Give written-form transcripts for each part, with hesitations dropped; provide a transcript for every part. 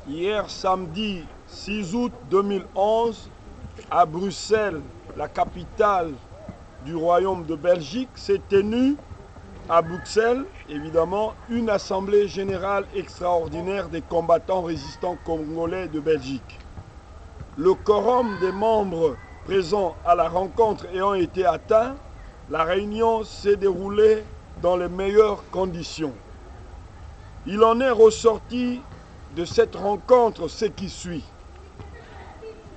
Hier samedi 6 août 2011, à Bruxelles, la capitale du Royaume de Belgique, s'est tenue à Bruxelles, évidemment, une assemblée générale extraordinaire des combattants résistants congolais de Belgique. Le quorum des membres présents à la rencontre ayant été atteint, la réunion s'est déroulée dans les meilleures conditions. Il en est ressorti de cette rencontre ce qui suit.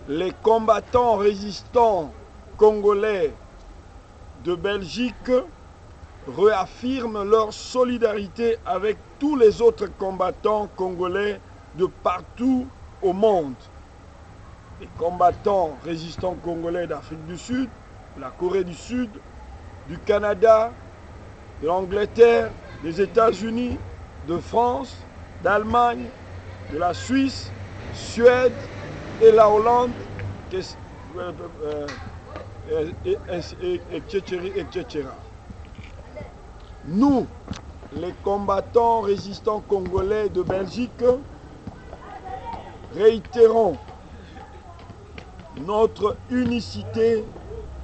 Les combattants résistants congolais de Belgique réaffirment leur solidarité avec tous les autres combattants congolais de partout au monde. Les combattants résistants congolais d'Afrique du Sud, de la Corée du Sud, du Canada, de l'Angleterre, des États-Unis, de France, d'Allemagne, de la Suisse, Suède et la Hollande, etc. Nous, les combattants résistants congolais de Belgique, réitérons notre unicité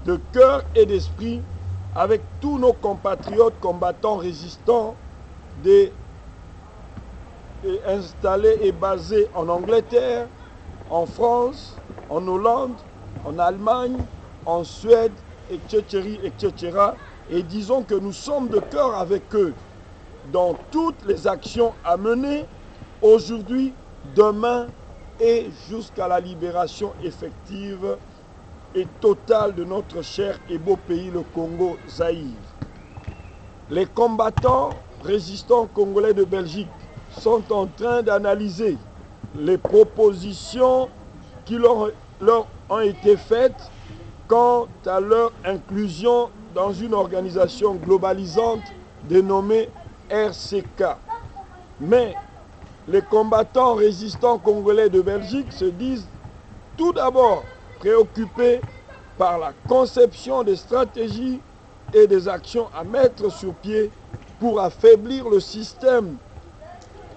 de cœur et d'esprit avec tous nos compatriotes combattants résistants installés et basés en Angleterre, en France, en Hollande, en Allemagne, en Suède, etc., etc. Et disons que nous sommes de cœur avec eux dans toutes les actions à mener aujourd'hui, demain et jusqu'à la libération effective et totale de notre cher et beau pays, le Congo-Zaïre. Les combattants résistants congolais de Belgique sont en train d'analyser les propositions qui leur ont été faites quant à leur inclusion dans une organisation globalisante dénommée RCK. Mais les combattants résistants congolais de Belgique se disent tout d'abord préoccupés par la conception des stratégies et des actions à mettre sur pied pour affaiblir le système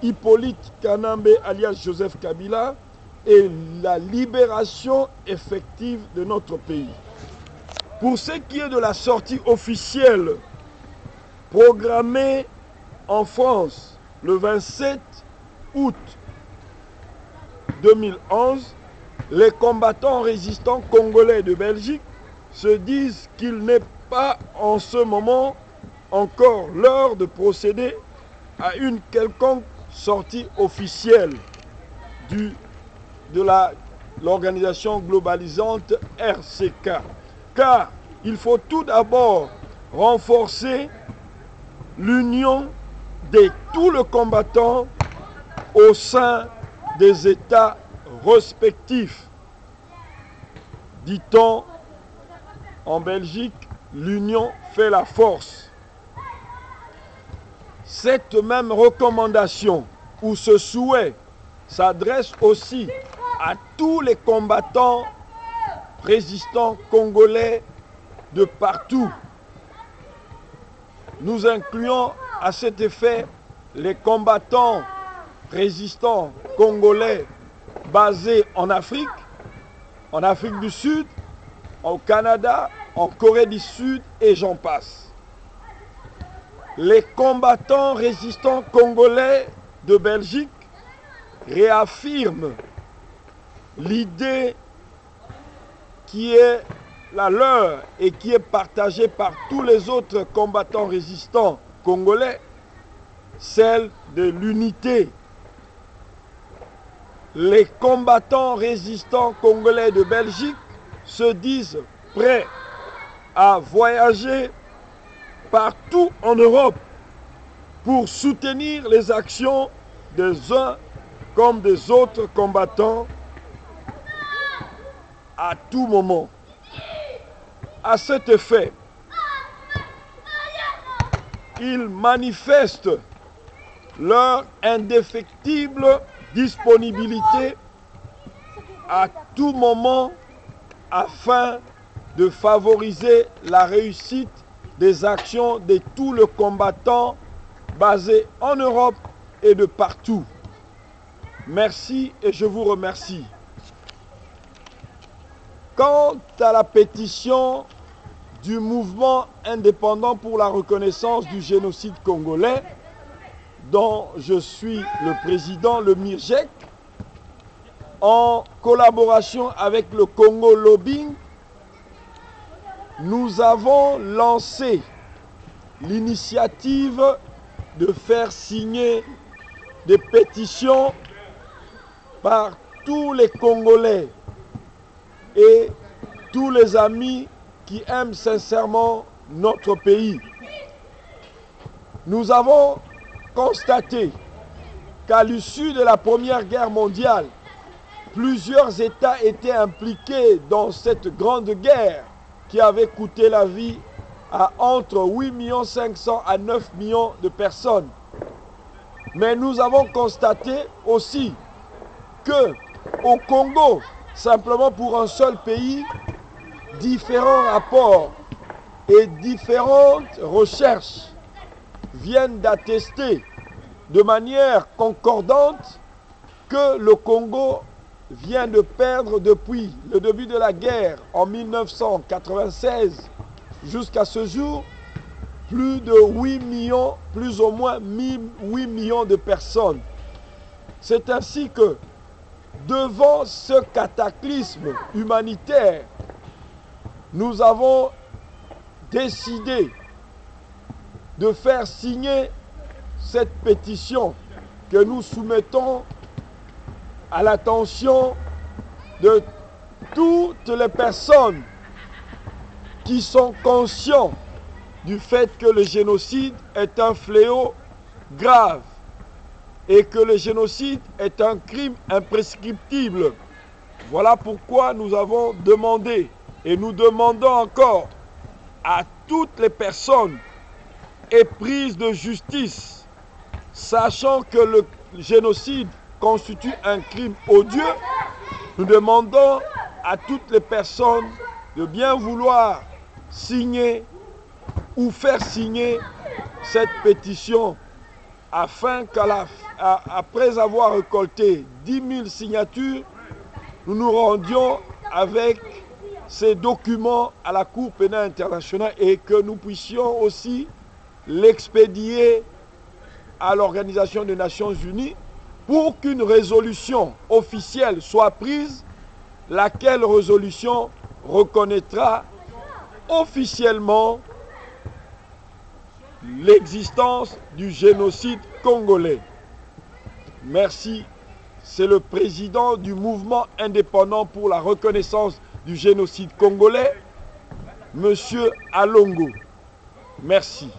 Hippolyte Kanambe alias Joseph Kabila et la libération effective de notre pays. Pour ce qui est de la sortie officielle programmée en France le 27 août 2011, les combattants résistants congolais de Belgique se disent qu'il n'est pas en ce moment encore l'heure de procéder à une quelconque sortie officielle de l'organisation globalisante RCK. Car il faut tout d'abord renforcer l'union de tous les combattants au sein des États respectifs. Dit-on en Belgique, l'union fait la force. Cette même recommandation ou ce souhait s'adresse aussi à tous les combattants résistants congolais de partout. Nous incluons à cet effet les combattants résistants congolais basés en Afrique du Sud, au Canada, en Corée du Sud et j'en passe. Les combattants résistants congolais de Belgique réaffirment l'idée qui est la leur et qui est partagée par tous les autres combattants résistants congolais, celle de l'unité. Les combattants résistants congolais de Belgique se disent prêts à voyager partout en Europe pour soutenir les actions des uns comme des autres combattants à tout moment. À cet effet, ils manifestent leur indéfectible disponibilité à tout moment afin de favoriser la réussite des actions de tous les combattants basés en Europe et de partout. Merci et je vous remercie. Quant à la pétition du mouvement indépendant pour la reconnaissance du génocide congolais, dont je suis le président, le MIRGEC, en collaboration avec le Congo Lobbying, nous avons lancé l'initiative de faire signer des pétitions par tous les Congolais et tous les amis qui aiment sincèrement notre pays. Nous avons constaté qu'à l'issue de la Première Guerre mondiale, plusieurs États étaient impliqués dans cette grande guerre qui avait coûté la vie à entre 8 500 000 à 9 millions de personnes. Mais nous avons constaté aussi que au Congo, simplement pour un seul pays, différents rapports et différentes recherches viennent d'attester de manière concordante que le Congo vient de perdre depuis le début de la guerre en 1996 jusqu'à ce jour plus de 8 millions, plus ou moins 8 millions de personnes. C'est ainsi que devant ce cataclysme humanitaire, nous avons décidé de faire signer cette pétition que nous soumettons à l'attention de toutes les personnes qui sont conscients du fait que le génocide est un fléau grave et que le génocide est un crime imprescriptible. Voilà pourquoi nous avons demandé et nous demandons encore à toutes les personnes éprises de justice, sachant que le génocide constitue un crime odieux, nous demandons à toutes les personnes de bien vouloir signer ou faire signer cette pétition afin qu'après avoir récolté 10 000 signatures, nous nous rendions avec ces documents à la Cour pénale internationale et que nous puissions aussi l'expédier à l'Organisation des Nations Unies pour qu'une résolution officielle soit prise, laquelle résolution reconnaîtra officiellement l'existence du génocide congolais. Merci. C'est le président du mouvement indépendant pour la reconnaissance du génocide congolais, M. Alongo. Merci.